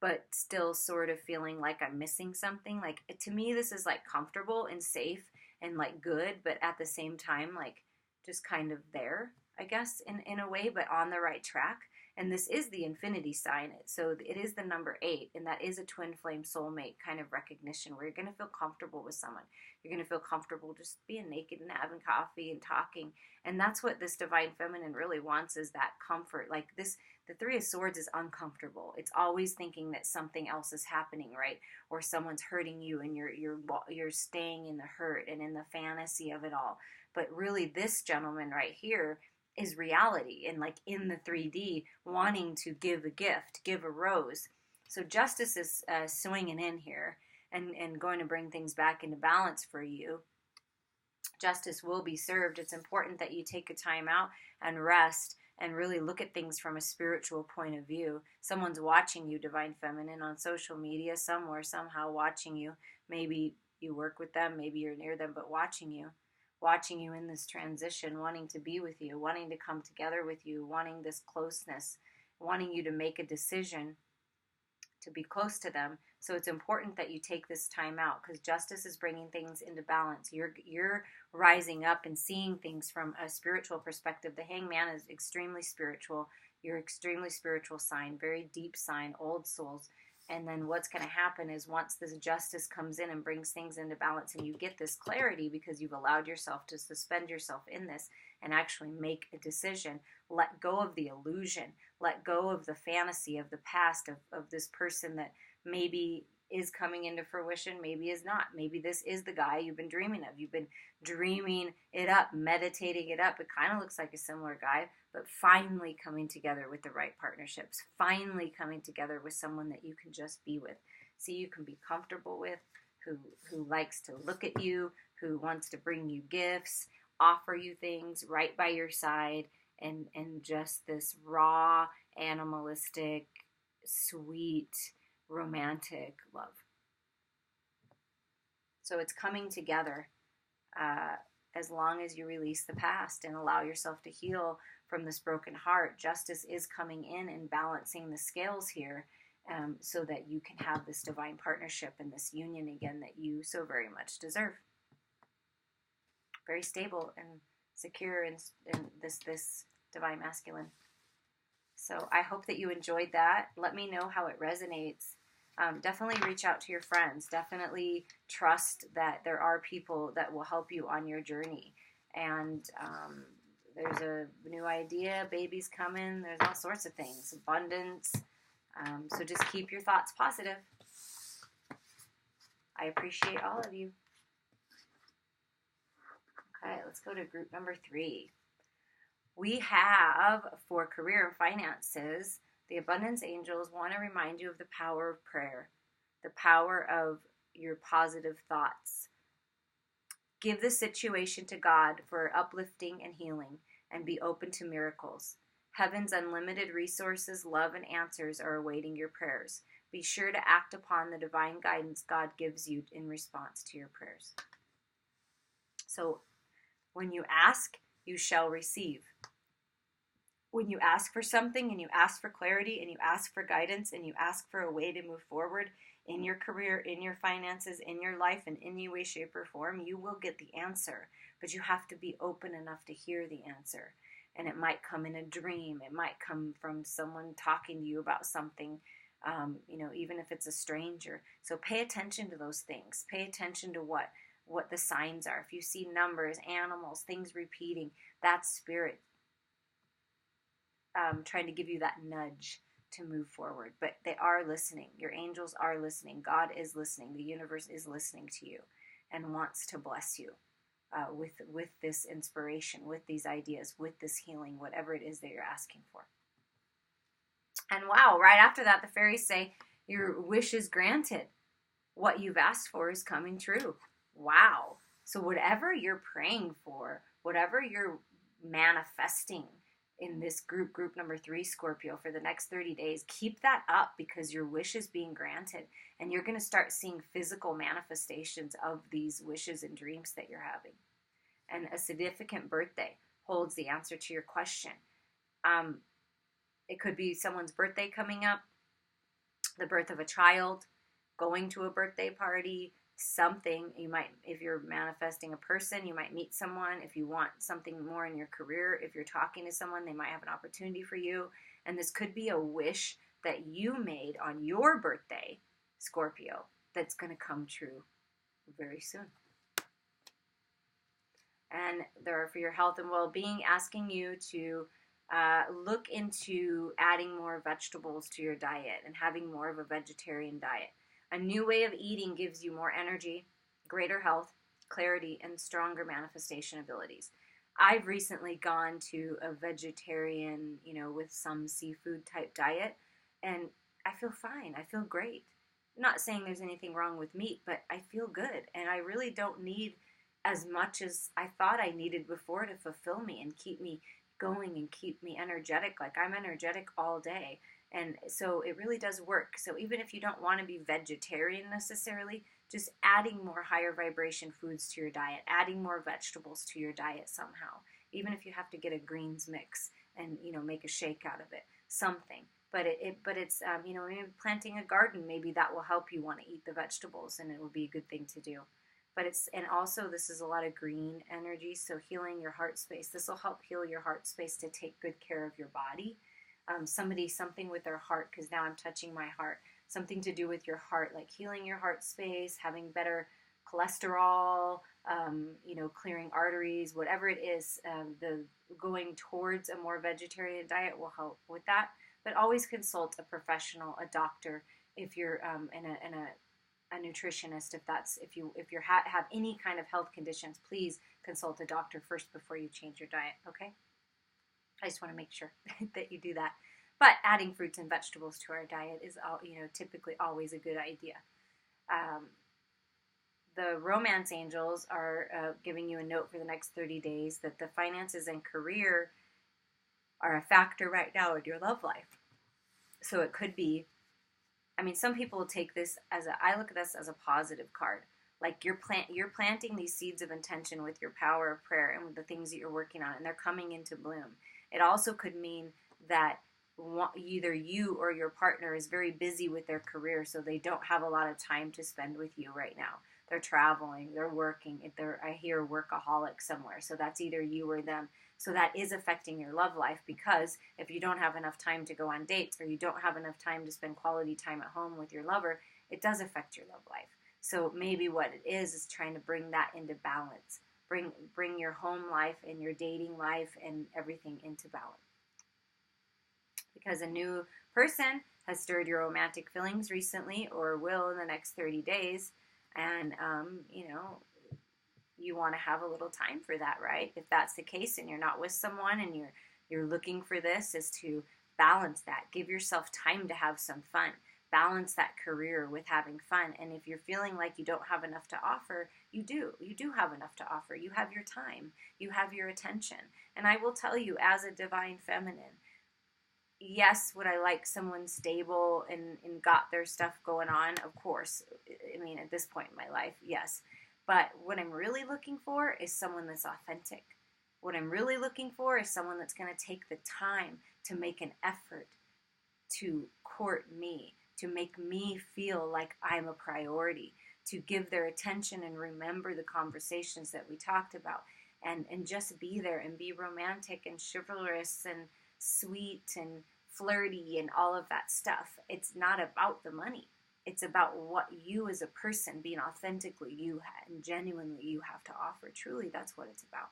but still sort of feeling like I'm missing something. Like, to me, this is like comfortable and safe and like good, but at the same time, like just kind of there, I guess, in a way, but on the right track. And this is the infinity sign. So it is the number 8, and that is a twin flame soulmate kind of recognition, where you're going to feel comfortable with someone. You're going to feel comfortable just being naked and having coffee and talking. And that's what this divine feminine really wants, is that comfort. Like this, the Three of Swords is uncomfortable. It's always thinking that something else is happening, right? Or someone's hurting you, and you're staying in the hurt and in the fantasy of it all. But really, this gentleman right here is reality, and like in the 3D, wanting to give a gift, give a rose. So justice is swinging in here and going to bring things back into balance for you. Justice will be served. It's important that you take a time out and rest and really look at things from a spiritual point of view. Someone's watching you, divine feminine, on social media, somewhere, somehow watching you. Maybe you work with them, maybe you're near them, but watching you. watching you in this transition, wanting to be with you, wanting to come together with you, wanting this closeness, wanting you to make a decision to be close to them. So it's important that you take this time out, because justice is bringing things into balance. You're rising up and seeing things from a spiritual perspective. The Hangman is extremely spiritual. You're extremely spiritual sign, very deep sign, old souls. And then what's going to happen is once this justice comes in and brings things into balance, and you get this clarity because you've allowed yourself to suspend yourself in this and actually make a decision, let go of the illusion, let go of the fantasy of the past of this person that maybe is coming into fruition, maybe is not. Maybe this is the guy you've been dreaming of. You've been dreaming it up, meditating it up. It kind of looks like a similar guy, but finally coming together with the right partnerships, finally coming together with someone that you can just be with, see you can be comfortable with, who likes to look at you, who wants to bring you gifts, offer you things, right by your side, and just this raw, animalistic, sweet, romantic love. So it's coming together as long as you release the past and allow yourself to heal from this broken heart. Justice is coming in and balancing the scales here, so that you can have this divine partnership and this union again that you so very much deserve. Very stable and secure in this divine masculine. So I hope that you enjoyed that. Let me know how it resonates. Definitely reach out to your friends. Definitely trust that there are people that will help you on your journey. And there's a new idea, baby's coming, there's all sorts of things, abundance. So just keep your thoughts positive. I appreciate all of you. Okay, let's go to group number 3. We have, for career and finances, the abundance angels want to remind you of the power of prayer, the power of your positive thoughts. Give the situation to God for uplifting and healing, and be open to miracles. Heaven's unlimited resources, love, and answers are awaiting your prayers. Be sure to act upon the divine guidance God gives you in response to your prayers. So, when you ask, you shall receive. When you ask for something, and you ask for clarity, and you ask for guidance, and you ask for a way to move forward in your career, in your finances, in your life, in any way, shape, or form, you will get the answer. But you have to be open enough to hear the answer. And it might come in a dream. It might come from someone talking to you about something, even if it's a stranger. So pay attention to those things. Pay attention to what the signs are. If you see numbers, animals, things repeating, that's spirit trying to give you that nudge to move forward. But they are listening. Your angels are listening. God is listening. The universe is listening to you and wants to bless you with this inspiration, with these ideas, with this healing, whatever it is that you're asking for. And wow, right after that, the fairies say, your wish is granted. What you've asked for is coming true. Wow. So whatever you're praying for, whatever you're manifesting in this group number 3, Scorpio, for the next 30 days, keep that up, because your wish is being granted. And you're going to start seeing physical manifestations of these wishes and dreams that you're having. And a significant birthday holds the answer to your question. It could be someone's birthday coming up, the birth of a child, going to a birthday party, something. You might, if you're manifesting a person, you might meet someone. If you want something more in your career, if you're talking to someone, they might have an opportunity for you. And this could be a wish that you made on your birthday, Scorpio, that's going to come true very soon. And there are, for your health and well-being, asking you to look into adding more vegetables to your diet and having more of a vegetarian diet. A new way of eating gives you more energy, greater health, clarity, and stronger manifestation abilities. I've recently gone to a vegetarian, with some seafood type diet, and I feel fine. I feel great. I'm not saying there's anything wrong with meat, but I feel good, and I really don't need as much as I thought I needed before to fulfill me and keep me going and keep me energetic. Like, I'm energetic all day. And so it really does work. So even if you don't want to be vegetarian necessarily, just adding more higher vibration foods to your diet, adding more vegetables to your diet somehow, even if you have to get a greens mix and, you know, make a shake out of it, something. But it's you know, maybe planting a garden, maybe that will help you want to eat the vegetables, and it will be a good thing to do. But and also this is a lot of green energy, so healing your heart space. This will help heal your heart space to take good care of your body. Something with their heart, because now I'm touching my heart. Something to do with your heart, like healing your heart space, having better cholesterol, you know, clearing arteries, whatever it is. The going towards a more vegetarian diet will help with that. But always consult a professional, a doctor, if you're a nutritionist. If you have any kind of health conditions, please consult a doctor first before you change your diet. Okay. I just want to make sure that you do that. But adding fruits and vegetables to our diet is, you know, typically always a good idea. The romance angels are giving you a note for the next 30 days that the finances and career are a factor right now in your love life. So it could be, I mean, some people take this as I look at this as a positive card. Like you're planting these seeds of intention with your power of prayer and with the things that you're working on, and they're coming into bloom. It also could mean that either you or your partner is very busy with their career, so they don't have a lot of time to spend with you right now. They're traveling, they're working, I hear workaholic somewhere, so that's either you or them. So that is affecting your love life, because if you don't have enough time to go on dates, or you don't have enough time to spend quality time at home with your lover, it does affect your love life. So maybe what it is trying to bring that into balance. Bring your home life and your dating life and everything into balance. Because a new person has stirred your romantic feelings recently, or will in the next 30 days, and you know, you want to have a little time for that, right? If that's the case and you're not with someone and you're looking for this, is to balance that. Give yourself time to have some fun. Balance that career with having fun. And if you're feeling like you don't have enough to offer, you do. You do have enough to offer. You have your time. You have your attention. And I will tell you, as a divine feminine, yes, would I like someone stable and got their stuff going on? Of course. I mean, at this point in my life, yes. But what I'm really looking for is someone that's authentic. What I'm really looking for is someone that's going to take the time to make an effort to court me, to make me feel like I'm a priority, to give their attention and remember the conversations that we talked about, and just be there and be romantic and chivalrous and sweet and flirty and all of that stuff. It's not about the money. It's about what you as a person, being authentically you and genuinely you have to offer. Truly, that's what it's about.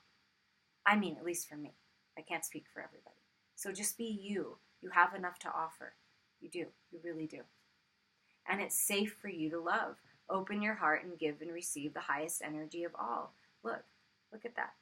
I mean, at least for me. I can't speak for everybody. So just be you. You have enough to offer. You do. You really do. And it's safe for you to love. Open your heart and give and receive the highest energy of all. Look at that.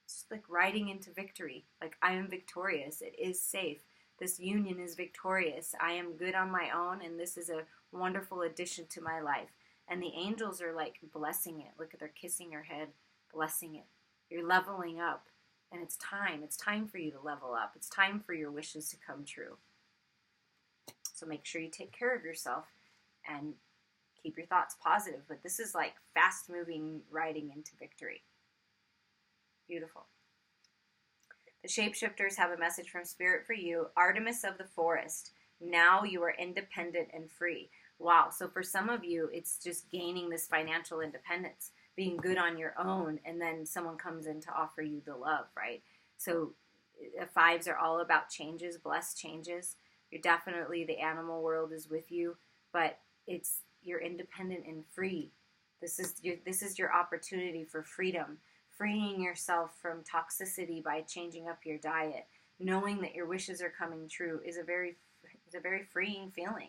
It's like riding into victory. Like, I am victorious. It is safe. This union is victorious. I am good on my own, and this is a wonderful addition to my life. And the angels are like blessing it. Look at, they're kissing your head, blessing it. You're leveling up, and it's time. It's time for you to level up. It's time for your wishes to come true. So make sure you take care of yourself and keep your thoughts positive. But this is like fast-moving riding into victory. Beautiful. The shapeshifters have a message from Spirit for you. Artemis of the forest. Now you are independent and free. Wow. So for some of you, it's just gaining this financial independence, being good on your own, and then someone comes in to offer you the love, right? So fives are all about changes, blessed changes. You're definitely, the animal world is with you, but you're independent and free. This is your opportunity for freedom. Freeing yourself from toxicity by changing up your diet, knowing that your wishes are coming true is a very freeing feeling.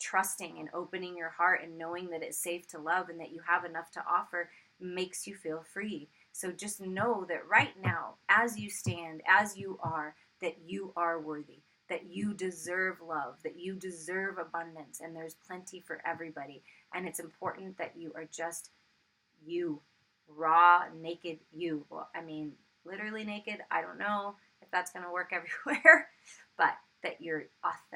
Trusting and opening your heart and knowing that it's safe to love and that you have enough to offer makes you feel free. So just know that right now, as you stand, as you are, that you are worthy, that you deserve love, that you deserve abundance, and there's plenty for everybody. And it's important that you are just you. Raw, naked you. Well, I mean, literally naked. I don't know if that's going to work everywhere, but that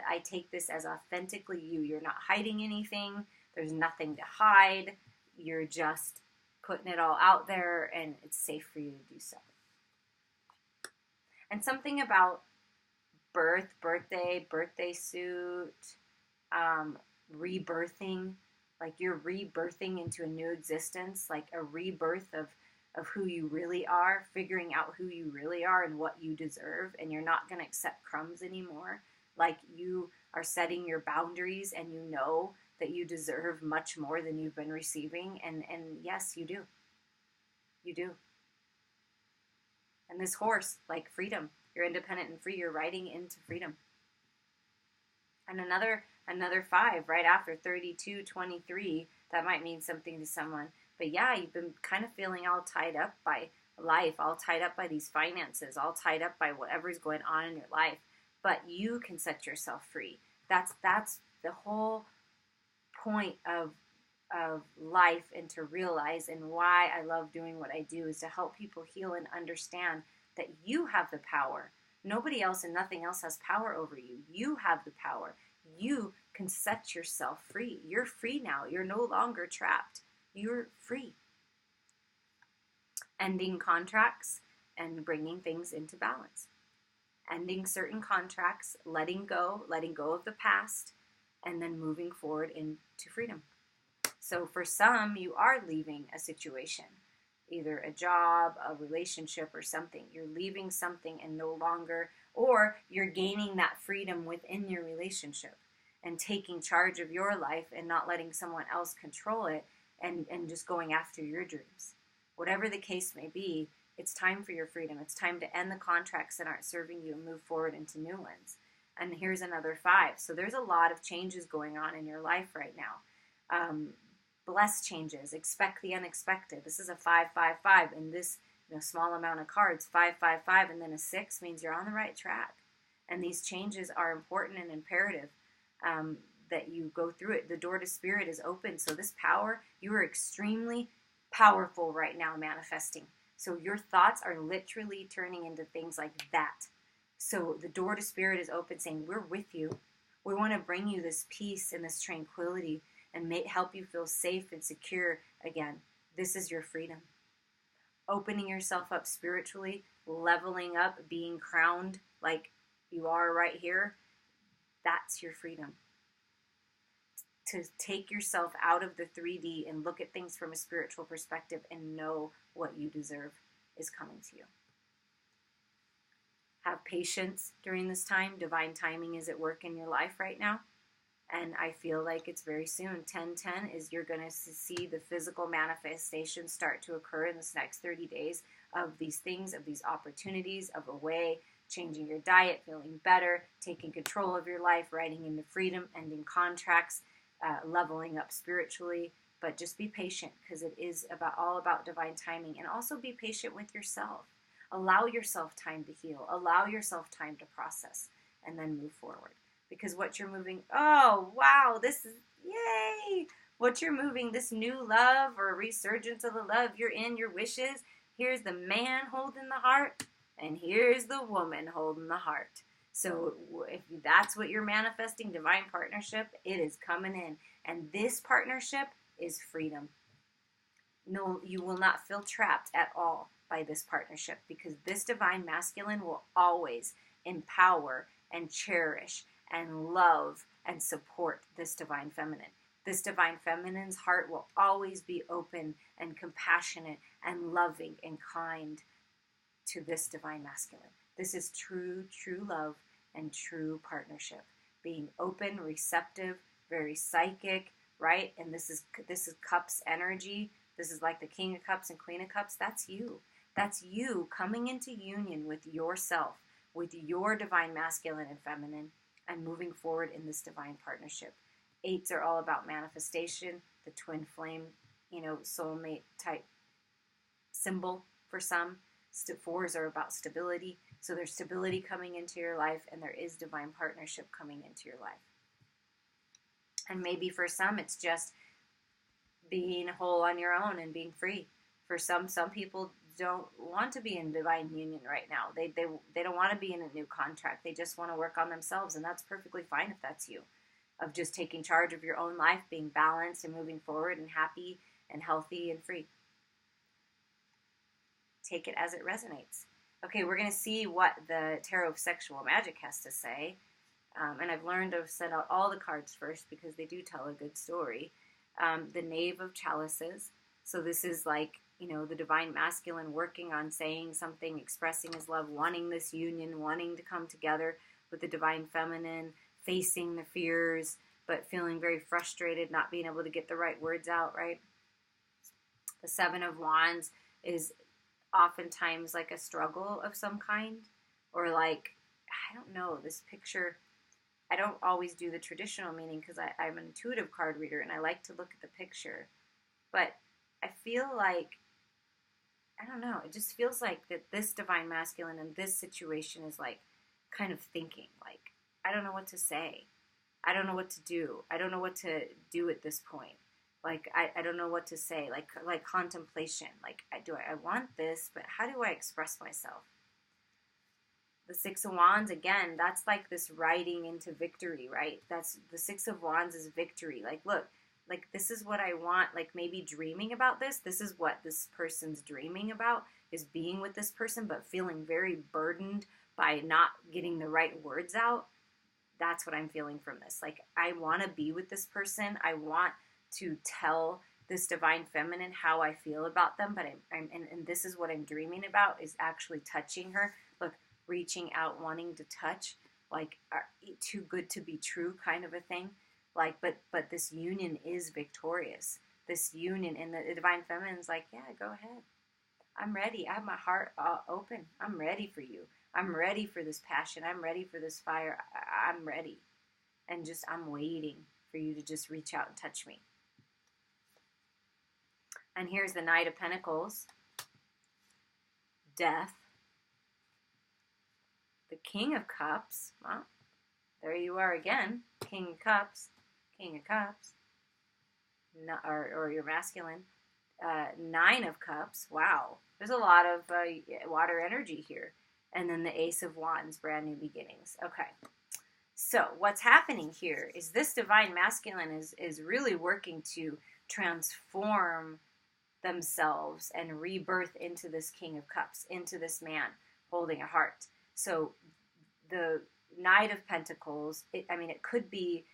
I take this as authentically you. You're not hiding anything. There's nothing to hide. You're just putting it all out there, and it's safe for you to do so. And something about birthday suit, rebirthing, like you're rebirthing into a new existence, like a rebirth of who you really are, figuring out who you really are and what you deserve, and you're not going to accept crumbs anymore. Like you are setting your boundaries, and you know that you deserve much more than you've been receiving, and yes, you do. You do. And this horse, like freedom, you're independent and free, you're riding into freedom. And another 5 right after 32, 23, that might mean something to someone. But yeah, you've been kind of feeling all tied up by life, all tied up by these finances, all tied up by whatever's going on in your life. But you can set yourself free. That's the whole point of life, and to realize, and why I love doing what I do, is to help people heal and understand that you have the power. Nobody else and nothing else has power over you. You have the power. You can set yourself free. You're free now. You're no longer trapped. You're free. Ending contracts and bringing things into balance. Ending certain contracts, letting go of the past, and then moving forward into freedom. So for some, you are leaving a situation, either a job, a relationship, or something. You're leaving something and no longer, or you're gaining that freedom within your relationship and taking charge of your life and not letting someone else control it, and just going after your dreams. Whatever the case may be, it's time for your freedom. It's time to end the contracts that aren't serving you and move forward into new ones. And here's another 5. So there's a lot of changes going on in your life right now. Bless changes. Expect the unexpected. This is a 5, 5, 5. And this small amount of cards, 5, 5, 5, and then a 6 means you're on the right track. And these changes are important and imperative that you go through it. The door to spirit is open. So this power, you are extremely powerful right now manifesting. So your thoughts are literally turning into things like that. So the door to spirit is open, saying, we're with you. We want to bring you this peace and this tranquility and help you feel safe and secure again. This is your freedom. Opening yourself up spiritually, leveling up, being crowned like you are right here. That's your freedom. To take yourself out of the 3D and look at things from a spiritual perspective and know what you deserve is coming to you. Have patience during this time. Divine timing is at work in your life right now. And I feel like it's very soon. 10/10 is you're going to see the physical manifestations start to occur in this next 30 days of these things, of these opportunities, of a way, changing your diet, feeling better, taking control of your life, riding into freedom, ending contracts, leveling up spiritually. But just be patient, because it is all about divine timing. And also be patient with yourself. Allow yourself time to heal. Allow yourself time to process, and then move forward. Because what you're moving, oh, wow, this is, yay! What you're moving, this new love or resurgence of the love you're in, your wishes, here's the man holding the heart, and here's the woman holding the heart. So if that's what you're manifesting, divine partnership, it is coming in. And this partnership is freedom. No, you will not feel trapped at all by this partnership, because this divine masculine will always empower and cherish and love and support this divine feminine. This divine feminine's heart will always be open and compassionate and loving and kind to this divine masculine. This is true love and true partnership. Being open, receptive, very psychic, right? And this is Cups energy. This is like the King of Cups and Queen of Cups. That's you. That's you coming into union with yourself, with your divine masculine and feminine, and moving forward in this divine partnership. 8s are all about manifestation, the twin flame, soulmate type symbol for some. 4s are about stability. So there's stability coming into your life, and there is divine partnership coming into your life. And maybe for some, it's just being whole on your own and being free. For some people don't want to be in divine union right now. They don't want to be in a new contract. They just want to work on themselves, and that's perfectly fine if that's you. of just taking charge of your own life, being balanced and moving forward and happy and healthy and free. Take it as it resonates. Okay, we're going to see what the Tarot of Sexual Magic has to say. And I've learned to set out all the cards first because they do tell a good story. The Knave of Chalices. So this is like, the divine masculine working on saying something, expressing his love, wanting this union, wanting to come together with the divine feminine, facing the fears, but feeling very frustrated, not being able to get the right words out, right? The Seven of Wands is oftentimes like a struggle of some kind, or like, I don't know, this picture, I don't always do the traditional meaning because I'm an intuitive card reader and I like to look at the picture, but I feel like, I don't know, it just feels like that this divine masculine in this situation is like kind of thinking, like, I don't know what to say. I don't know what to do. I don't know what to do at this point. Like, I don't know what to say. Like contemplation. Like, I want this, but how do I express myself? The Six of Wands, again, that's like this riding into victory, right? That's the Six of Wands is victory. Like, look, like, this is what I want. Like, maybe dreaming about this. This is what this person's dreaming about, is being with this person, but feeling very burdened by not getting the right words out. That's what I'm feeling from this. Like, I want to be with this person. I want to tell this divine feminine how I feel about them, but and this is what I'm dreaming about, is actually touching her. Look, reaching out, wanting to touch, like, too good to be true kind of a thing. Like, but this union is victorious. This union, and the divine feminine's like, yeah, go ahead. I'm ready. I have my heart open. I'm ready for you. I'm ready for this passion. I'm ready for this fire. I'm ready. And just, I'm waiting for you to just reach out and touch me. And here's the Knight of Pentacles. Death. The King of Cups. Well, there you are again. King of Cups. King of Cups. No, or your masculine. Nine of Cups. Wow. There's a lot of water energy here. And then the Ace of Wands, brand new beginnings. Okay. So what's happening here is this divine masculine is really working to transform themselves and rebirth into this King of Cups, into this man holding a heart. So the Knight of Pentacles, it could be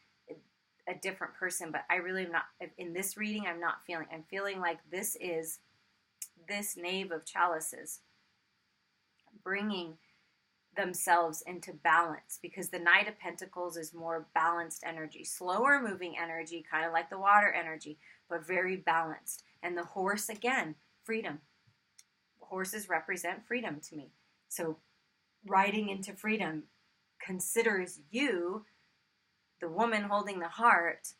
a different person, but I really am not, in this reading, I'm feeling like this is this Knave of Chalices bringing themselves into balance, because the Knight of Pentacles is more balanced energy, slower moving energy, kind of like the water energy, but very balanced. And the horse, again, freedom. Horses represent freedom to me. So riding into freedom considers you, the woman holding the heart,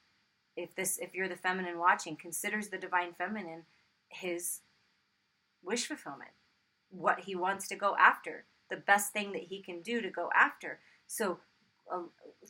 if you're the feminine watching, considers the divine feminine his wish fulfillment, what he wants to go after, the best thing that he can do to go after. So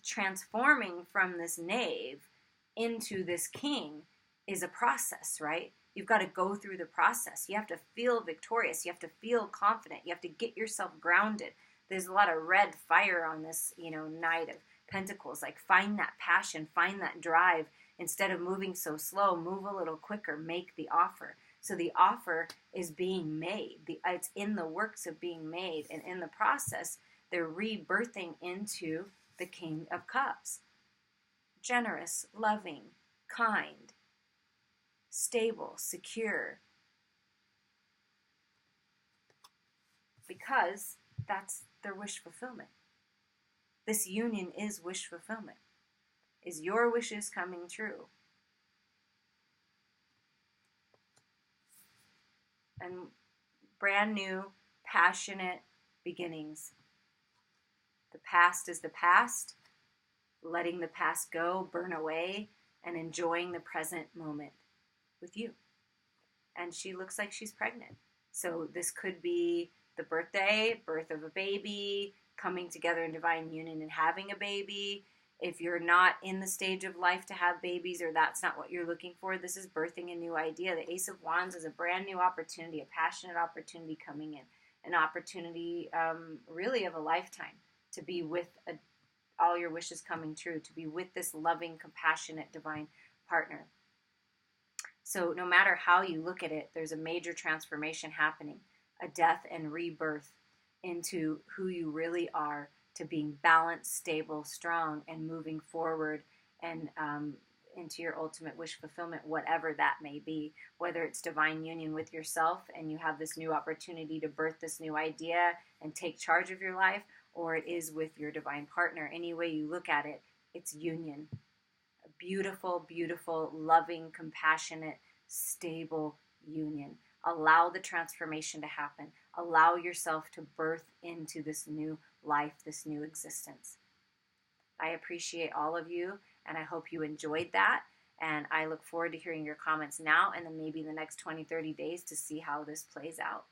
transforming from this knave into this king is a process, right? You've got to go through the process. You have to feel victorious. You have to feel confident. You have to get yourself grounded. There's a lot of red fire on this, Knight of Pentacles. Like, find that passion, find that drive. Instead of moving so slow, move a little quicker, make the offer. So the offer is being made. It's in the works of being made. And in the process, they're rebirthing into the King of Cups. Generous, loving, kind, stable, secure. Because that's their wish fulfillment. This union is wish fulfillment. Is your wishes coming true? And brand new, passionate beginnings. The past is the past. Letting the past go, burn away, and enjoying the present moment with you. And she looks like she's pregnant. So this could be the birth of a baby, coming together in divine union and having a baby. If you're not in the stage of life to have babies, or that's not what you're looking for, this is birthing a new idea. The Ace of Wands is a brand new opportunity, a passionate opportunity coming in. An opportunity really of a lifetime to be with all your wishes coming true, to be with this loving, compassionate, divine partner. So no matter how you look at it, there's a major transformation happening, a death and rebirth into who you really are, to being balanced, stable, strong, and moving forward and into your ultimate wish fulfillment, whatever that may be, whether it's divine union with yourself and you have this new opportunity to birth this new idea and take charge of your life, or it is with your divine partner. Any way you look at it, it's union. A beautiful, beautiful, loving, compassionate, stable union. Allow the transformation to happen. Allow yourself to birth into this new life, this new existence. I appreciate all of you, and I hope you enjoyed that. And I look forward to hearing your comments now and then maybe in the next 20, 30 days to see how this plays out.